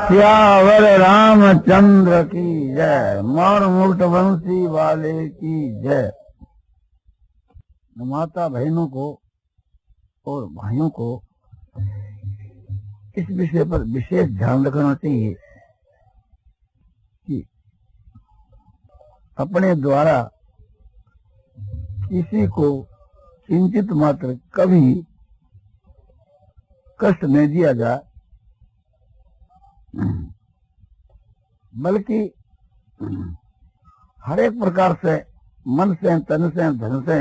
सियावर रामचंद्र की जय। मौन मुक्त वंशी वाले की जय। माता बहनों को और भाइयों को इस विषय पर विशेष ध्यान रखना चाहिए कि अपने द्वारा किसी को किंचित मात्र कभी कष्ट नहीं दिया जाए, बल्कि हर एक प्रकार से मन से, तन से, धन से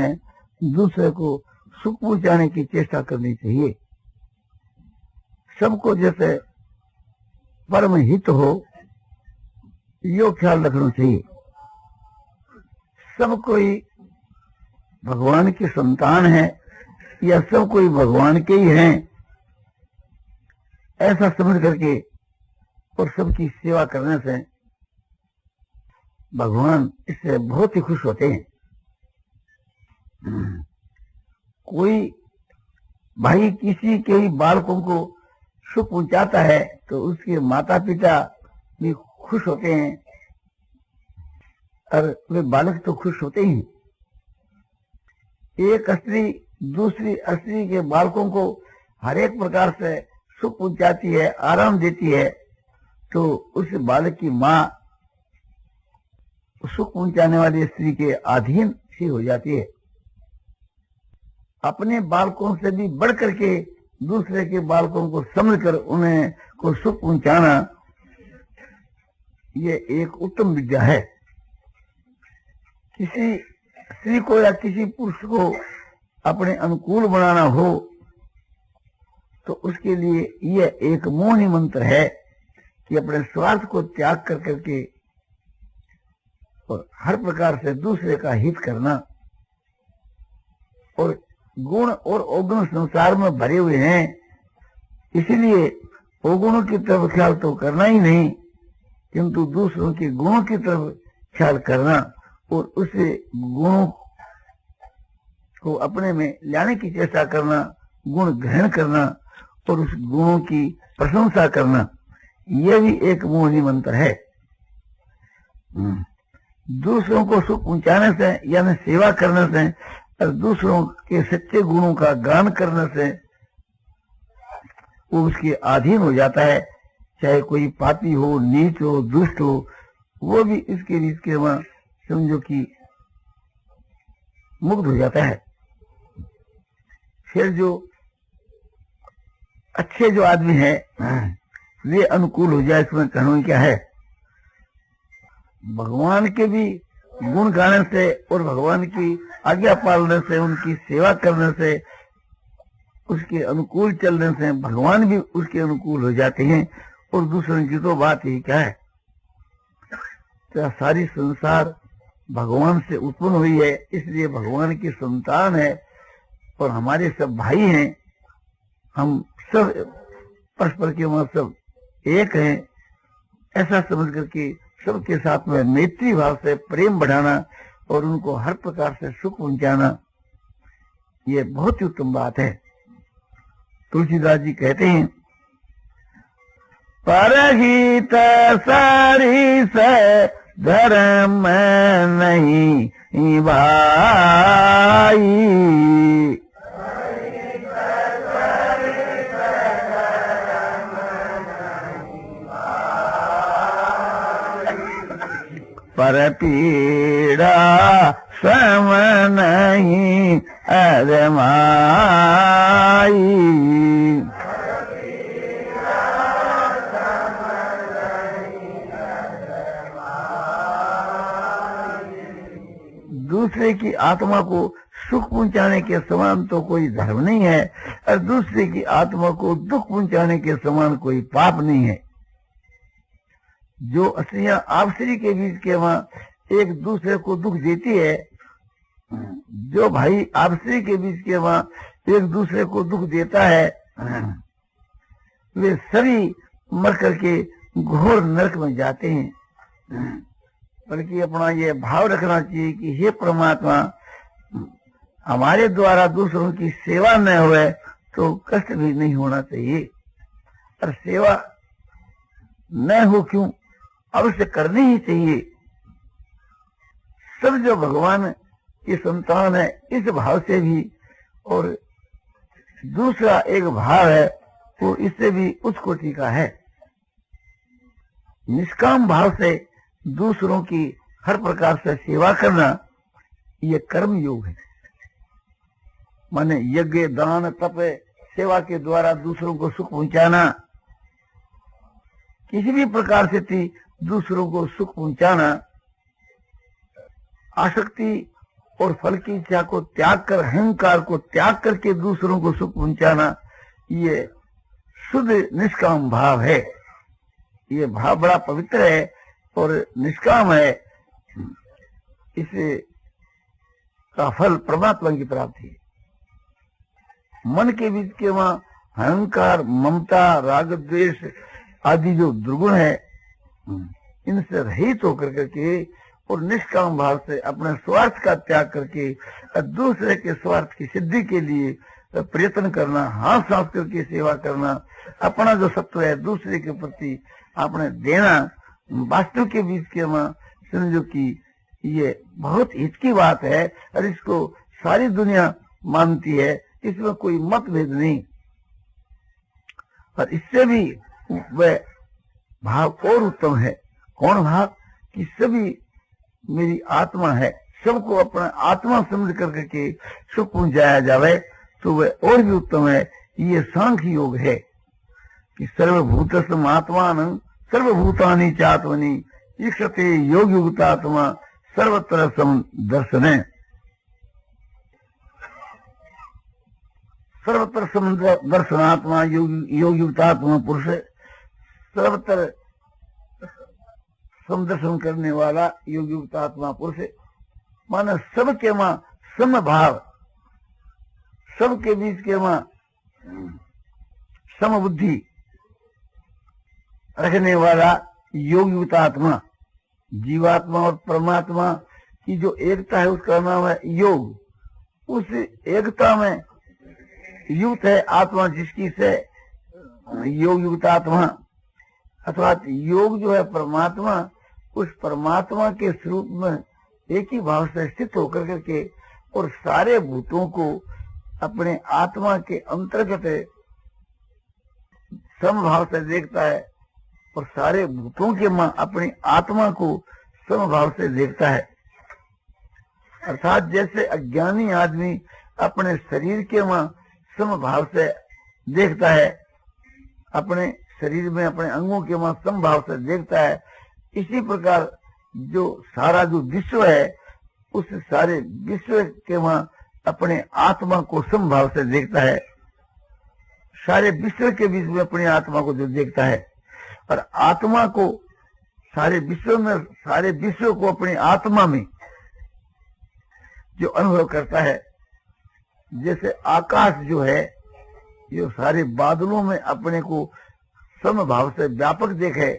दूसरे को सुख पहुंचाने की चेष्टा करनी चाहिए। सबको जैसे परम हित हो यो ख्याल रखना चाहिए। सब कोई भगवान की संतान है या सब कोई भगवान के ही हैं, ऐसा समझ करके और सबकी सेवा करने से भगवान इससे बहुत ही खुश होते हैं। कोई भाई किसी के ही बालकों को सुख पहुंचाता है तो उसके माता पिता भी खुश होते हैं और वे बालक तो खुश होते ही। एक स्त्री दूसरी स्त्री के बालकों को हर एक प्रकार से सुख पहुंचाती है, आराम देती है, तो उस बालक की माँ सुख पहुंचाने वाली स्त्री के अधीन सी हो जाती है। अपने बालकों से भी बढ़ करके दूसरे के बालकों को समझकर उन्हें को सुख पहुंचाना, ये एक उत्तम विद्या है। किसी स्त्री को या किसी पुरुष को अपने अनुकूल बनाना हो तो उसके लिए यह एक मोहनी मंत्र है कि अपने स्वार्थ को त्याग कर करके और हर प्रकार से दूसरे का हित करना। और गुण और अवगुण संसार में भरे हुए हैं, इसीलिए अवगुणों की तरफ ख्याल तो करना ही नहीं, किंतु दूसरों के गुणों की तरफ ख्याल करना और उसे गुणों को अपने में लाने की चेष्टा करना, गुण ग्रहण करना और उस गुणों की प्रशंसा करना, यह भी एक मोहनी मंत्र है। दूसरों को सुख पहुंचाने से यानी सेवा करने से और दूसरों के सच्चे गुणों का गान करने से वो उसके अधीन हो जाता है। चाहे कोई पापी हो, नीच हो, दुष्ट हो, वो भी इसके रीत के वहां समझो कि मुक्त हो जाता है। फिर जो अच्छे जो आदमी है वे अनुकूल हो जाए, इसमें कहना क्या है। भगवान के भी गुण गाने से और भगवान की आज्ञा पालने से, उनकी सेवा करने से, उसके अनुकूल चलने से भगवान भी उसके अनुकूल हो जाते हैं। और दूसरों की तो बात ही क्या है। तो सारी संसार भगवान से उत्पन्न हुई है, इसलिए भगवान की संतान है और हमारे सब भाई हैं। हम सब परस्पर के वहां सब एक हैं, ऐसा समझ करके सबके साथ में मैत्री भाव से प्रेम बढ़ाना और उनको हर प्रकार से सुख पहुंचाना, ये बहुत ही उत्तम बात है। तुलसीदास जी कहते हैं, परहित सारी से धर्म नहीं भाई, पर पीड़ा सम नहीं अरमाई। दूसरे की आत्मा को सुख पहुंचाने के समान तो कोई धर्म नहीं है और दूसरे की आत्मा को दुख पहुंचाने के समान कोई पाप नहीं है। जो स्त्रियां आपसी के बीच के वहां एक दूसरे को दुख देती है, जो भाई आपसी के बीच के वहां एक दूसरे को दुख देता है, वे सभी मर करके घोर नरक में जाते हैं। बल्कि अपना ये भाव रखना चाहिए कि हे परमात्मा, हमारे द्वारा दूसरों की सेवा न होए तो कष्ट भी नहीं होना चाहिए, और सेवा न हो क्यों, अवश्य करनी ही चाहिए। सब जो भगवान की संतान है इस भाव से भी, और दूसरा एक भाव है वो इससे भी उच्च कोटि का है। निष्काम भाव से दूसरों की हर प्रकार से सेवा करना ये कर्म योग है। माने यज्ञ, दान, तप, सेवा के द्वारा दूसरों को सुख पहुंचाना, किसी भी प्रकार से थी दूसरों को सुख पहुंचाना, आसक्ति और फल की इच्छा को त्याग कर, अहंकार को त्याग करके दूसरों को सुख पहुंचाना, ये शुद्ध निष्काम भाव है। ये भाव बड़ा पवित्र है और निष्काम है। इसे का फल परमात्मा की प्राप्ति है। मन के बीच के वहां अहंकार, ममता, राग, द्वेष आदि जो दुर्गुण है, इनसे रहित होकर करके और निष्काम भाव से अपने स्वार्थ का त्याग करके दूसरे के स्वार्थ की सिद्धि के लिए प्रयत्न करना, हाथ साफ करके सेवा करना, अपना जो सत्व है दूसरे के प्रति आपने देना, वास्तव के बीच के वहां समझो कि ये बहुत हित की बात है और इसको सारी दुनिया मानती है, इसमें कोई मतभेद नहीं। और इससे भी वह भाव और उत्तम है। कौन भाव? कि सभी मेरी आत्मा है, सबको अपना आत्मा समझ करके के सुख पहुंचाया जावे तो वह और भी उत्तम है। ये सांख्य योग है कि सर्वभूतस्थम आत्मान सर्वभूतानि चात्मनि ईक्षते योग युक्तात्मा सर्वत्र समदर्शने। सर्वत्र समदर्शनात्मा योग युक्तात्मा पुरुष, सर्वत्र समदर्शन करने वाला योग युक्तात्मा पुरुष, माना सबके वहां समभाव, सबके बीच के वहां समबुद्धि रखने वाला योग युक्तात्मा। जीवात्मा और परमात्मा की जो एकता है उसका नाम है योग। उस एकता में युक्त है आत्मा, जिसकी से योग युक्तात्मा, अथवा योग जो है परमात्मा, उस परमात्मा के स्वरूप में एक ही भाव से स्थित होकर करके और सारे भूतों को अपने आत्मा के अंतर्गत समभाव से देखता है और सारे भूतों के मां अपनी आत्मा को समभाव से देखता है। अर्थात जैसे अज्ञानी आदमी अपने शरीर के मां समभाव से देखता है, अपने शरीर में अपने अंगों के मां समभाव से देखता है, इसी प्रकार जो सारा जो विश्व है उस सारे विश्व के वहां अपने आत्मा को समभाव से देखता है। सारे विश्व के बीच में अपनी आत्मा को जो देखता है और आत्मा को सारे विश्व में, सारे विश्व को अपनी आत्मा में जो अनुभव करता है। जैसे आकाश जो है, ये सारे बादलों में अपने को समभाव से व्यापक देखे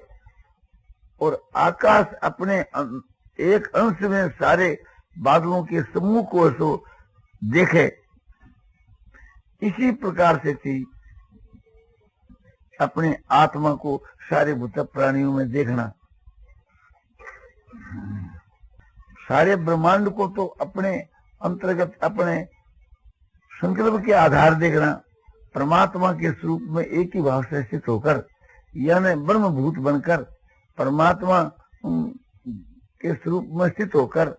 और आकाश अपने एक अंश में सारे बादलों के समूह को सो देखे, इसी प्रकार से थी अपने आत्मा को सारे भूत प्राणियों में देखना। सारे ब्रह्मांड को तो अपने अंतर्गत अपने संकल्प के आधार देखना, परमात्मा के स्वरूप में एक ही भाव से स्थित होकर, यानी ब्रह्मभूत बनकर परमात्मा के स्वरूप में स्थित होकर,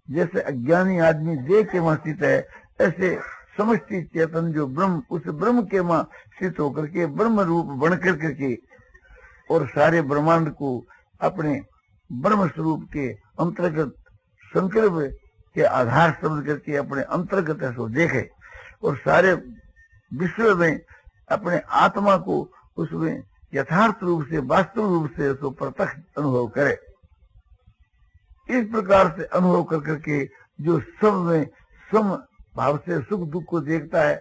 जैसे अज्ञानी आदमी देह के वहां स्थित है, ऐसे समष्टि चेतन जो ब्रह्म, उस ब्रह्म के वहां स्थित होकर के ब्रह्म रूप बन कर के और सारे ब्रह्मांड को अपने ब्रह्म स्वरूप के अंतर्गत संकल्प के आधार समझ करके अपने अंतर्गत सो देखे और सारे विश्व में अपने आत्मा को उसमें यथार्थ रूप से, वास्तव रूप से सो प्रत्यक्ष अनुभव करे। इस प्रकार से अनुभव कर करके जो सब में सम भाव से सुख दुख को देखता है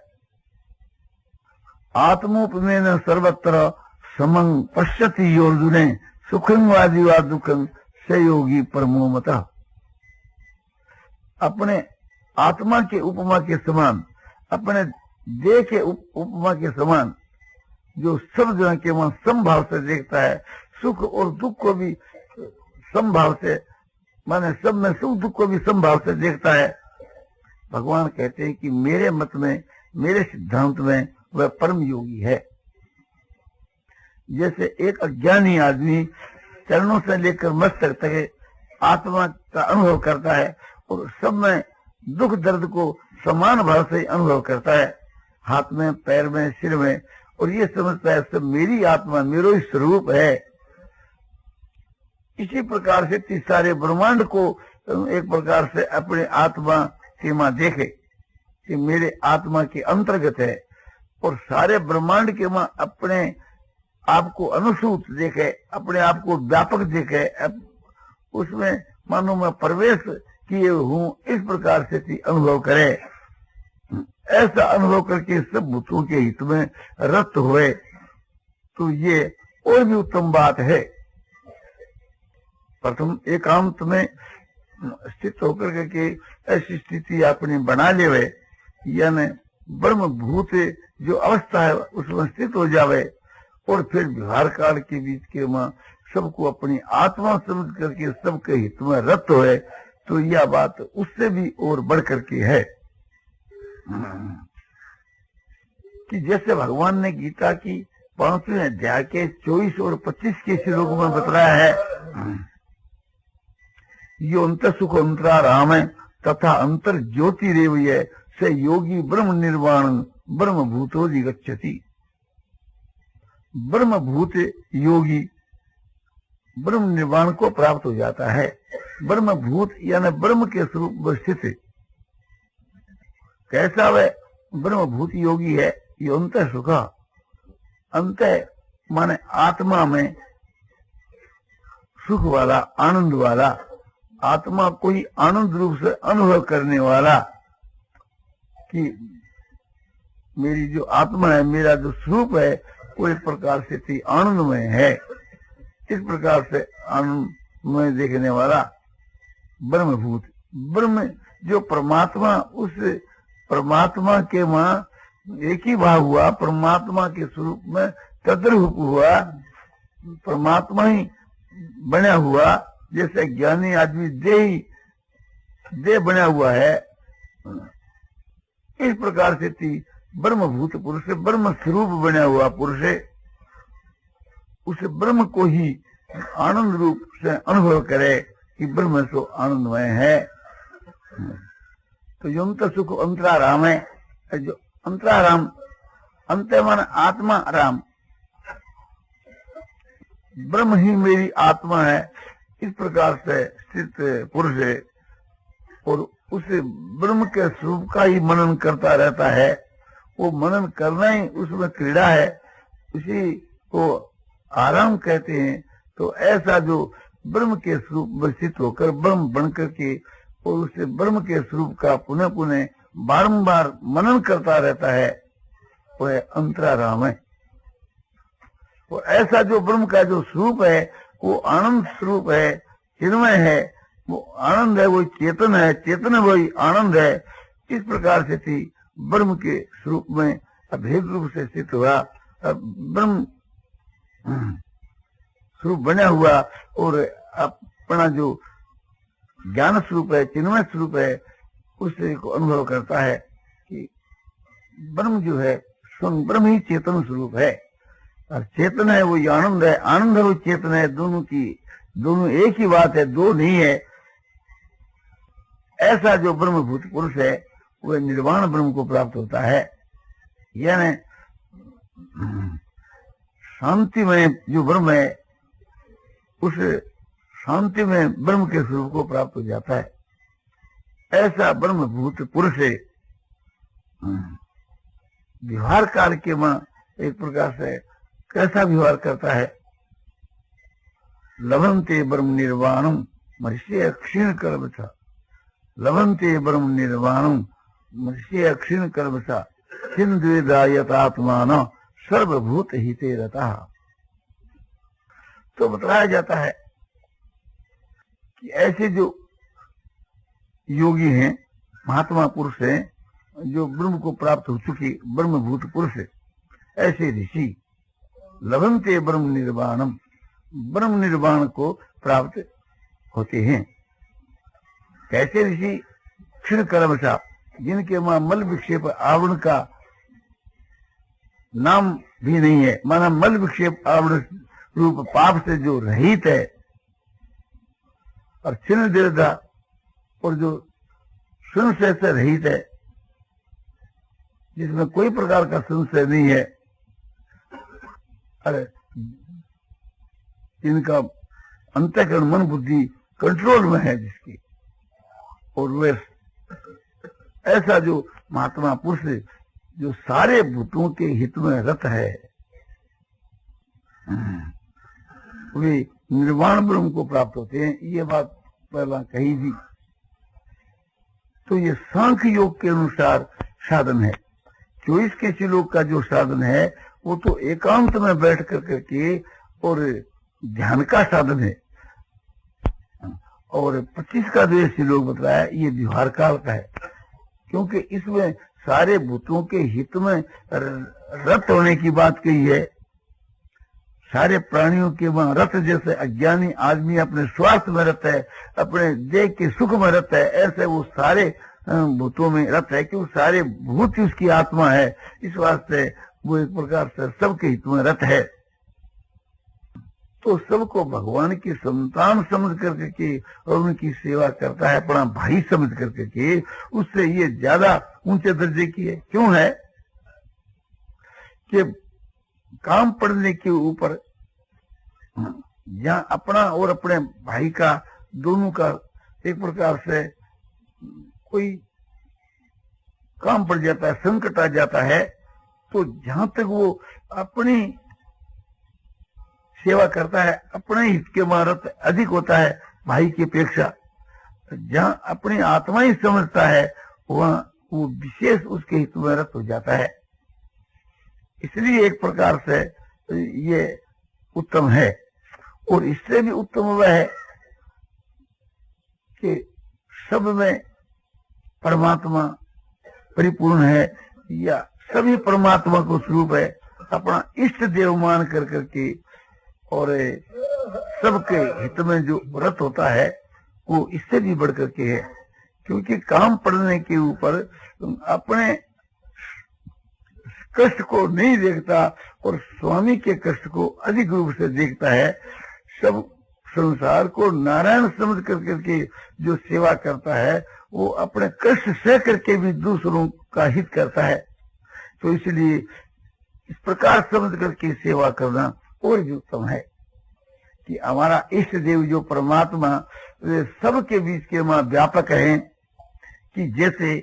आत्मोपमेन सर्वत्र समं पश्यति योर्जुने सुखं वादी वा दुखं स योगी परमो मतः। अपने आत्मा के उपमा के समान, अपने देह के उपमा के समान, जो सब जन के वहां समभाव से देखता है, सुख और दुख को भी समभाव से, माने सब में सुख दुख को भी समभाव से देखता है। भगवान कहते हैं कि मेरे मत में, मेरे सिद्धांत में वह परम योगी है। जैसे एक अज्ञानी आदमी चरणों से लेकर मस्तक तक आत्मा का अनुभव करता है और सब में दुख दर्द को समान भाव से अनुभव करता है, हाथ में, पैर में, सिर में, और ये समझता है सब मेरी आत्मा, मेरा ही स्वरूप है। इसी प्रकार से सारे ब्रह्मांड को एक प्रकार से अपने आत्मा के मां देखे कि मेरे आत्मा के अंतर्गत है, और सारे ब्रह्मांड के मां अपने आप को अनुसूत देखे, अपने आप को व्यापक देखे, उसमें मानो मैं प्रवेश किए हूँ, इस प्रकार से अनुभव करे। ऐसा अनुभव करके सब भूतों के हित में रत हुए तो ये और भी उत्तम बात है। प्रथम एकांत में स्थित होकर के ऐसी स्थिति आपने बना ले, यानी ब्रह्म भूत जो अवस्था है उसमें स्थित हो जावे, और फिर व्यवहार काल के बीच के मां सबको अपनी आत्मा समझ करके सबके हित में रत होए, तो यह बात उससे भी और बढ़ करके है कि जैसे भगवान ने गीता की 5वें अध्याय के 24 और 25 के श्लोक में बताया है, यो अंत सुख अंतरा राम है तथा अंतर ज्योति रेवय से योगी ब्रह्म निर्वाण ब्रह्म भूतो गच्छति। ब्रह्म भूत योगी ब्रह्म निर्वाण को प्राप्त हो जाता है। ब्रह्म भूत यानी ब्रह्म के स्वरूप में स्थित कैसा वह ब्रह्म भूत योगी है, ये अंत सुख, अंत माने आत्मा में सुख वाला, आनंद वाला, आत्मा को ही आनंद रूप से अनुभव करने वाला, कि मेरी जो आत्मा है, मेरा जो स्वरूप है वो एक प्रकार से थी आनंदमय है। इस प्रकार से आनंदमय देखने वाला ब्रह्मभूत, ब्रह्म जो परमात्मा, उस परमात्मा के वहां एक ही भाव हुआ, परमात्मा के स्वरूप में तद्रूप हुआ, परमात्मा ही बना हुआ। जैसे ज्ञानी आदमी देह बना हुआ है, इस प्रकार से थी ब्रह्मभूत पुरुष, ब्रह्म स्वरूप बना हुआ पुरुष, उस ब्रह्म को ही आनंद रूप से अनुभव करे कि ब्रह्म सो आनंदमय है। तो जो अंत सुख अंतराराम है, जो अंतराराम, अंत माने आत्मा राम, ब्रह्म ही मेरी आत्मा है, इस प्रकार से स्थित पुरुष है, और उस ब्रह्म के स्वरूप का ही मनन करता रहता है। वो मनन करना ही उसमें क्रीड़ा है, उसी को आराम कहते हैं। तो ऐसा जो ब्रह्म के स्वरूप में स्थित होकर ब्रह्म बन करके और उस ब्रह्म के स्वरूप का पुनः पुनः बारंबार मनन करता रहता है, वह अंतराराम है। और ऐसा जो ब्रह्म का जो स्वरूप है वो आनंद स्वरूप है, चिन्मय है, वो आनंद है, वो चेतन है, चेतन वही आनंद है। इस प्रकार से थी ब्रह्म के स्वरूप में अभेद रूप से स्थित हुआ, ब्रह्म स्वरूप बना हुआ, और अपना जो ज्ञान स्वरूप है, चिन्मय स्वरूप है, उससे को अनुभव करता है कि ब्रह्म जो है स्वयं ब्रह्म ही चेतन स्वरूप है, और चेतन है वो आनंद है, आनंद है वो चेतन है, दोनों एक ही बात है, दो नहीं है। ऐसा जो ब्रह्मभूत पुरुष है वह निर्वाण ब्रह्म को प्राप्त होता है, यानी शांति में जो ब्रह्म है उस शांति में ब्रह्म के स्वरूप को प्राप्त हो जाता है। ऐसा ब्रह्मभूत पुरुष है। व्यवहार काल के मां एक प्रकार से कैसा व्यवहार करता है, लभन्ते ब्रह्म निर्वाणम मनुष्य क्षीण कर्म था, लभन्ते ब्रह्म निर्वाणम मनुष्य क्षीण कर्म था, छिन्द्वेदायतात्मान सर्वभूत हिते रता। तो बताया जाता है कि ऐसे जो योगी हैं, महात्मा पुरुष हैं, जो ब्रह्म को प्राप्त हो चुके ब्रह्मभूत पुरुष, ऐसे ऋषि लभन्ते ब्रह्म निर्वाणम, ब्रह्म निर्वाण को प्राप्त होते हैं। कैसे ऋषि? क्षीण कर्मशा, जिनके वहां मल विक्षेप आवरण का नाम भी नहीं है, माना मल विक्षेप आवरण रूप पाप से जो रहित है, और क्षीण दीर्घा, और जो संशय से रहित है, जिसमें कोई प्रकार का संशय नहीं है, अरे जिनका अंतःकरण मन बुद्धि कंट्रोल में है जिसकी, और वे ऐसा जो महात्मा पुरुष जो सारे भूतों के हित में रत है, वे निर्वाण ब्रह्म को प्राप्त होते हैं। ये बात पहला कही थी। तो ये सांख्य योग के अनुसार साधन है। 24 के श्लोक का जो साधन है वो तो एकांत में बैठ करके और ध्यान का साधन है, और 25 का जो श्लोक बताया ये व्यवहार काल का है, क्योंकि इसमें सारे भूतों के हित में रत होने की बात कही है। सारे प्राणियों के वहां रत, जैसे अज्ञानी आदमी अपने स्वार्थ में रत है, अपने देह के सुख में रत है, ऐसे वो सारे भूतों में रत है, क्योंकि सारे भूत ही उसकी आत्मा है। इस वास्ते वो एक प्रकार से सबके हित में रत है। तो सबको भगवान की संतान समझ करके के और उनकी सेवा करता है, अपना भाई समझ करके के, उससे ये ज्यादा ऊंचे दर्जे की है। क्यों है कि काम पड़ने के ऊपर जहां अपना और अपने भाई का दोनों का एक प्रकार से कोई काम पड़ जाता है, संकट आ जाता है, तो जहां तक वो अपनी सेवा करता है, अपने हित के मारत अधिक होता है भाई की अपेक्षा। जहां अपनी आत्मा ही समझता है वहां वो विशेष उसके हित में रत हो जाता है। इसलिए एक प्रकार से ये उत्तम है। और इससे भी उत्तम वह है कि सब में परमात्मा परिपूर्ण है, या सभी परमात्मा को स्वरूप है, अपना इष्ट देव मान कर करके और सबके हित में जो व्रत होता है वो इससे भी बढ़ करके है। क्योंकि काम पड़ने के ऊपर अपने कष्ट को नहीं देखता और स्वामी के कष्ट को अधिक रूप से देखता है। सब संसार को नारायण समझ करके जो सेवा करता है वो अपने कष्ट सह करके भी दूसरों का हित करता है। तो इसलिए इस प्रकार समझ करके सेवा करना और भी उत्तम है कि हमारा इष्ट देव जो परमात्मा वे सबके बीच के वहां व्यापक हैं, कि जैसे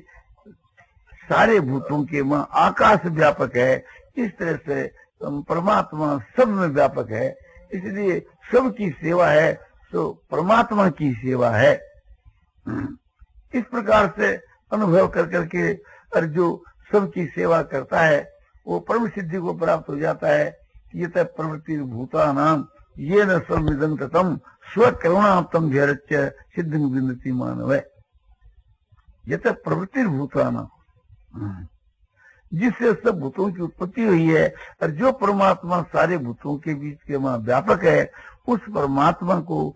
सारे भूतों के वहां आकाश व्यापक है, इस तरह से परमात्मा सब में व्यापक है। इसलिए सबकी सेवा है तो परमात्मा की सेवा है। इस प्रकार से अनुभव कर करके और जो सबकी सेवा करता है वो परम सिद्धि को प्राप्त हो जाता है। ये तय प्रवृत्ति भूता नाम ये न संविदं तम स्वकरुणाप्तम धैर्य सिद्धि विनती मानव है। ये तय प्रवृत्ति भूता नाम, जिससे सब भूतों की उत्पत्ति हुई है, और जो परमात्मा सारे भूतों के बीच के वहां व्यापक है, उस परमात्मा को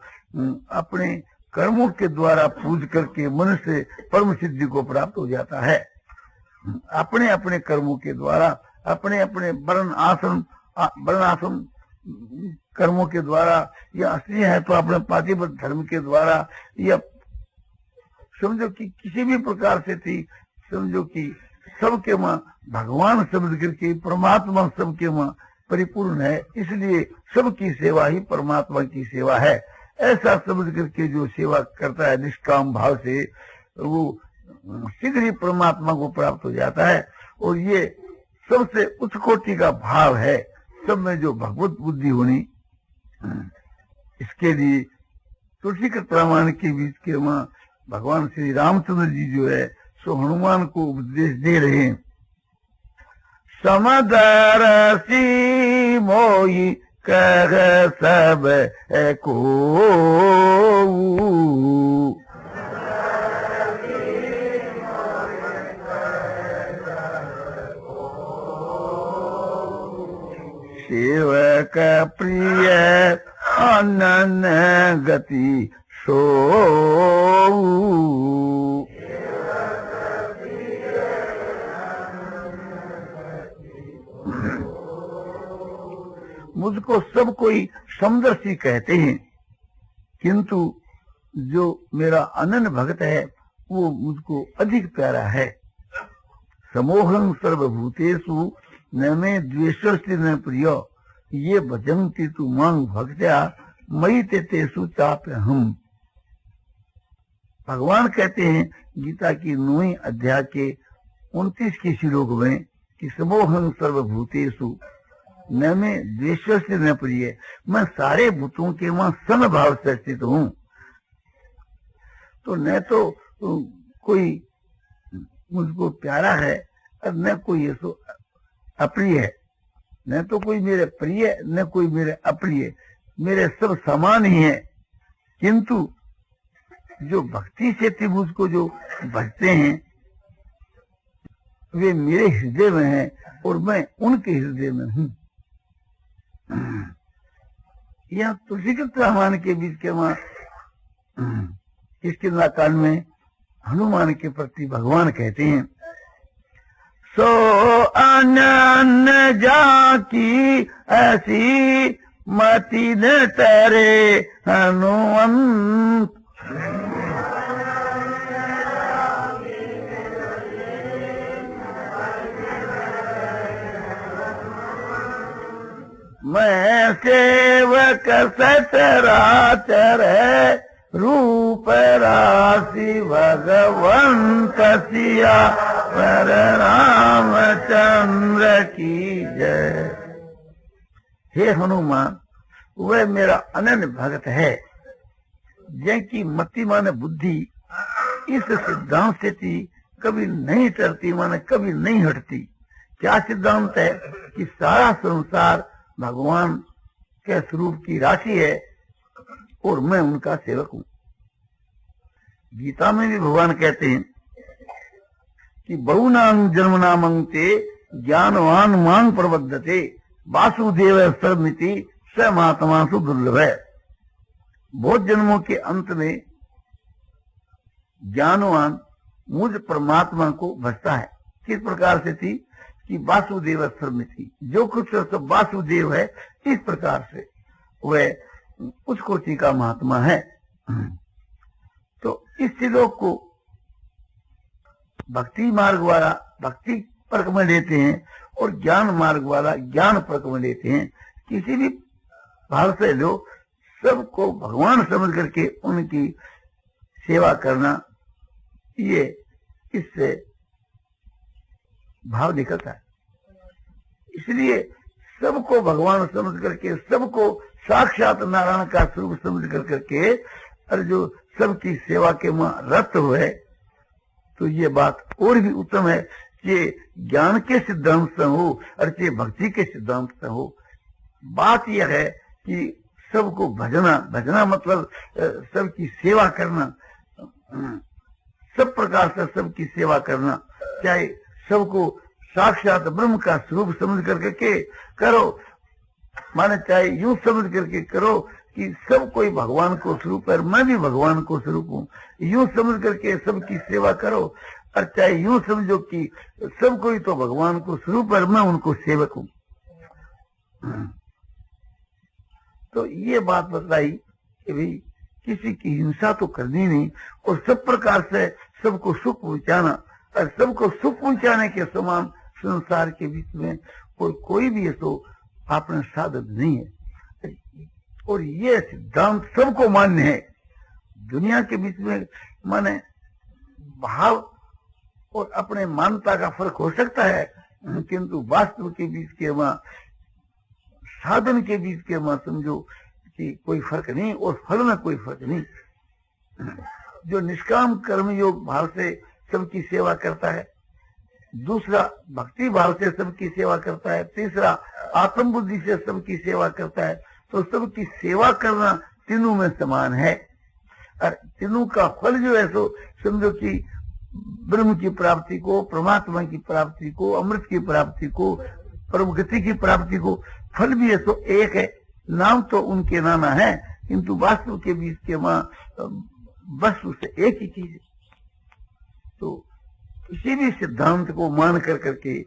अपने कर्मों के द्वारा पूज करके मनुष्य परम सिद्धि को प्राप्त हो जाता है। अपने अपने कर्मों के द्वारा, अपने अपने वर्ण आश्रम कर्मों के द्वारा, या असली है तो अपने पातिव्रत धर्म के द्वारा, या समझो कि किसी भी प्रकार से थी, समझो कि सबके मां भगवान समझ करके परमात्मा सबके मां परिपूर्ण है, इसलिए सबकी सेवा ही परमात्मा की सेवा है। ऐसा समझ करके जो सेवा करता है निष्काम भाव से, वो शीघ्र ही परमात्मा को प्राप्त हो जाता है। और ये सबसे उच्च कोटि का भाव है, सब में जो भगवत बुद्धि होनी। इसके लिए तुलसी के प्रमाण के बीच के वहां भगवान श्री रामचंद्र जी जो है सो हनुमान को उपदेश दे रहे हैं। समदरसी मोई कह सब को। सेवक प्रिय अनन गति सो। मुझको सब कोई समदर्शी कहते हैं, किंतु जो मेरा अनन्य भक्त है वो मुझको अधिक प्यारा है। समोहं सर्वभूतेषु न मे द्वेषस्ति न प्रिय, ये भजन्ति तु मां भक्त्या मयि ते तेषु चाप्यहम्। भगवान कहते हैं गीता की 9वें अध्याय के 29 के श्लोक में कि समोहं सर्वभूतेषु न मैं द्वेषस्ति न प्रिय, मैं सारे भूतों के वहां समभाव से स्थित हूँ। तो न तो कोई मुझको प्यारा है और न कोई ये सो अप्रिय है, न तो कोई मेरे प्रिय न कोई मेरे अप्रिय, मेरे सब समान ही है। किंतु जो भक्ति से मुझको जो भजते हैं वे मेरे हृदय में हैं और मैं उनके हृदय में हूँ। यह तुलसीकृत रामायण के बीच के वहां इसके नाकाल में हनुमान के प्रति भगवान कहते हैं, सो अनन्य जाकी ऐसी मति न तरे हनुमंत। मैं सेवक सचराचर रूप राशि भगवंत सिया पर रामचंद्र की जय। हे हनुमान, वह मेरा अनन्य भक्त है जिनकी मति माने बुद्धि इस सिद्धांत से थी कभी नहीं टरती, माने कभी नहीं हटती। क्या सिद्धांत है कि सारा संसार भगवान के स्वरूप की राशि है और मैं उनका सेवक हूँ। गीता में भी भगवान कहते हैं कि बहुनाम जन्मनामंते ज्ञानवान मांग प्रबद्धते वासुदेव सर्वमिति स महात्मासु दुर्लभ है। बहुत जन्मों के अंत में ज्ञानवान मुझ परमात्मा को भजता है। किस प्रकार से थी कि वासुदेव सर्वमिति, जो कुछ सब वासुदेव है, इस प्रकार से वह उस कोटि का महात्मा है। तो इस श्लोक को भक्ति मार्ग वाला भक्ति पर्क में लेते हैं और ज्ञान मार्ग वाला ज्ञान पर्क में लेते हैं। किसी भी भाव से लो, सबको भगवान समझ करके उनकी सेवा करना, ये इससे भाव निकलता है। इसलिए सबको भगवान समझ करके, सबको साक्षात नारायण का स्वरूप समझ करके और जो सबकी सेवा के वहां रत हुए, तो ये बात और भी उत्तम है कि ज्ञान के सिद्धांत से हो और चाहे भक्ति के सिद्धांत से हो। बात यह है कि सबको भजना, भजना मतलब सबकी सेवा करना, सब प्रकार से सबकी सेवा करना, चाहे सबको साक्षात ब्रह्म का स्वरूप समझ करके करो, माने चाहे यूं समझ करके करो कि सब कोई भगवान को स्वरूप है, मैं भी भगवान को स्वरूप हूँ, यूं समझ करके सबकी सेवा करो। और चाहे यूं समझो कि सब कोई तो भगवान को स्वरूप है, मैं उनको सेवक हूँ। तो ये बात बताई कि भाई किसी की हिंसा तो करनी नहीं और सब प्रकार से सबको सुख पहुंचाना, और सबको सुख पहुंचाने के समान संसार के बीच में कोई भी तो अपना साधन नहीं है। और ये सिद्धांत सबको मान्य है। दुनिया के बीच में माने भाव और अपने मान्यता का फर्क हो सकता है, किंतु वास्तव के बीच के वहां, साधन के बीच के वहां समझो कि कोई फर्क नहीं और फल में कोई फर्क नहीं। जो निष्काम कर्म योग भाव से सबकी सेवा करता है, दूसरा भक्ति भाव से सबकी सेवा करता है, तीसरा आत्म बुद्धि से सबकी सेवा करता है। तो सबकी सेवा करना तीनों में समान है। और तीनों का फल जो है सो समझो कि ब्रह्म की प्राप्ति को, परमात्मा की प्राप्ति को, अमृत की प्राप्ति को, परम गति की प्राप्ति को, फल भी है सो एक है। नाम तो उनके नाना है, किंतु वास्तव के बीच के मां वस्तु से एक ही चीज है। तो किसी भी सिद्धांत को मान कर करके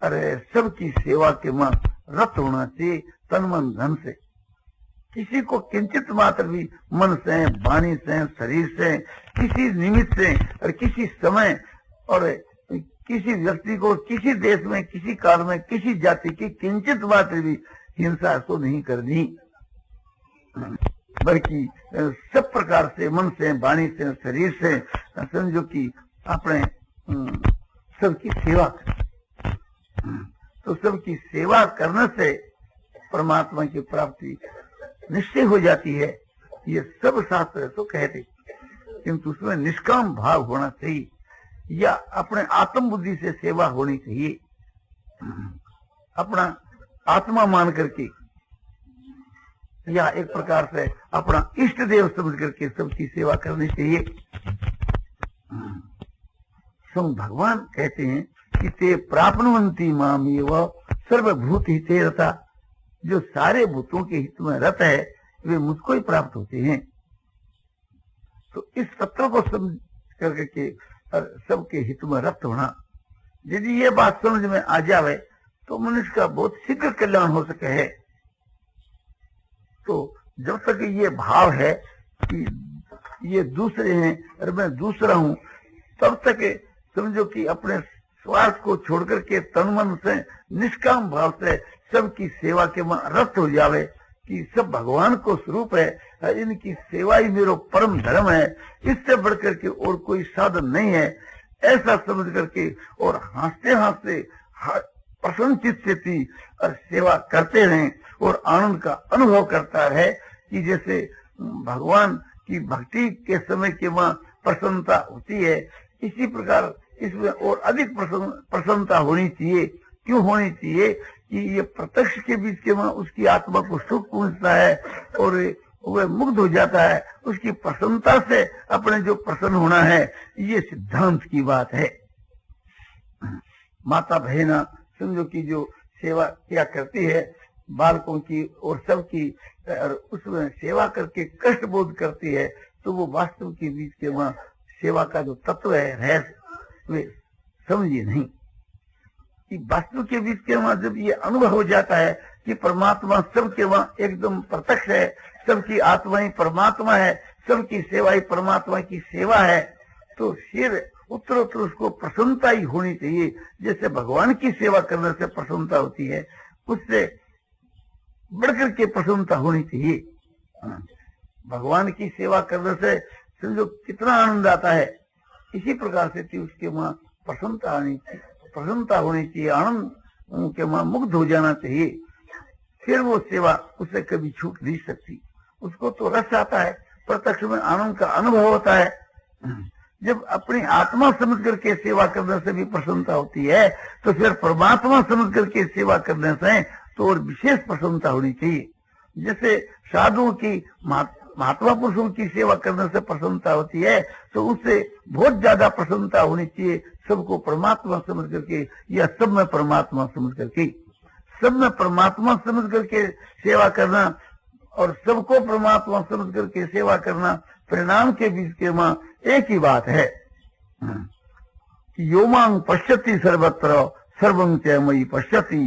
अरे सबकी सेवा के मां रत होना चाहिए, तन मन धन से। किसी को किंचित मात्र भी मन से, वाणी से, शरीर से, किसी निमित्त से और किसी समय और किसी व्यक्ति को किसी देश में, किसी काल में, किसी जाति की किंचित मात्र भी हिंसा तो नहीं करनी, बल्कि सब प्रकार से मन से, वाणी से, शरीर से समझो कि अपने सबकी सेवा करें। तो सबकी सेवा करने से परमात्मा की प्राप्ति निश्चय हो जाती है। ये सब शास्त्र तो कहते, किंतु उसमें निष्काम भाव होना चाहिए या अपने आत्म बुद्धि से सेवा होनी चाहिए। अपना आत्मा मान करके या एक प्रकार से अपना इष्ट देव समझ करके सबकी सेवा करनी चाहिए। सम भगवान कहते हैं कि ते प्राप्नुवन्ति माम एव सर्वभूत हिते रता, जो सारे भूतों के हित में रत है वे मुझको ही प्राप्त होते हैं। तो इस तत्व को समझ करके सबके हित में रत होना, यदि ये बात समझ में आ जावे तो मनुष्य का बहुत शीघ्र कल्याण हो सके है। तो जब तक ये भाव है कि ये दूसरे हैं और मैं दूसरा हूं, तब तक समझो कि अपने स्वार्थ को छोड़कर के तन मन से निष्काम भाव से सबकी सेवा के में रत हो जावे कि सब भगवान को स्वरूप है, इनकी सेवा ही मेरा परम धर्म है, इससे बढ़कर के और कोई साधन नहीं है, ऐसा समझ करके और हंसते हंसते प्रसन्न चित्त से और सेवा करते रहें और आनंद का अनुभव करता है कि जैसे भगवान की भक्ति के समय के वहां प्रसन्नता होती है, इसी प्रकार इसमें और अधिक प्रसन्नता होनी चाहिए। क्यों होनी चाहिए कि ये प्रत्यक्ष के बीच के वहां उसकी आत्मा को सुख पहुंचता है और वह मुग्ध हो जाता है। उसकी प्रसन्नता से अपने जो प्रसन्न होना है, ये सिद्धांत की बात है। माता बहना समझो कि जो सेवा किया करती है बालकों की और सबकी, और उसमें सेवा करके कष्ट बोध करती है, तो वो वास्तव के बीच के वहां सेवा का जो तत्व है रहस्य वे समझिए नहीं कि वास्तु के बीच के वहां जब ये अनुभव हो जाता है कि परमात्मा सबके वहां एकदम प्रत्यक्ष है, सबकी आत्मा ही परमात्मा है, सबकी सेवा ही परमात्मा की सेवा है, तो फिर उत्तरोत्तर उसको प्रसन्नता ही होनी चाहिए। जैसे भगवान की सेवा करने से प्रसन्नता होती है, उससे बढ़कर के प्रसन्नता होनी चाहिए। भगवान की सेवा करने से समझो कितना आनंद आता है, इसी प्रकार से उसके वहां प्रसन्नता आनी चाहिए, प्रसन्नता होनी चाहिए, आनंद के वहां मुग्ध हो जाना चाहिए। फिर वो सेवा उससे कभी छूट नहीं सकती, उसको तो रस आता है, प्रत्यक्ष में आनंद का अनुभव होता है। जब अपनी आत्मा समझ करके सेवा करने से भी प्रसन्नता होती है, तो फिर परमात्मा समझ करके सेवा करने से तो और विशेष प्रसन्नता होनी चाहिए। जैसे साधुओं की, महात्मा पुरुषों की सेवा करने से प्रसन्नता होती है, तो उससे बहुत ज्यादा प्रसन्नता होनी चाहिए सबको परमात्मा समझ करके या सब में परमात्मा समझ करके। सब में परमात्मा समझ करके सेवा करना और सबको परमात्मा समझ करके सेवा करना, परिणाम के बीच के मां एक ही बात है कि यो मां पश्यति सर्वत्र सर्वं च मयि पश्यति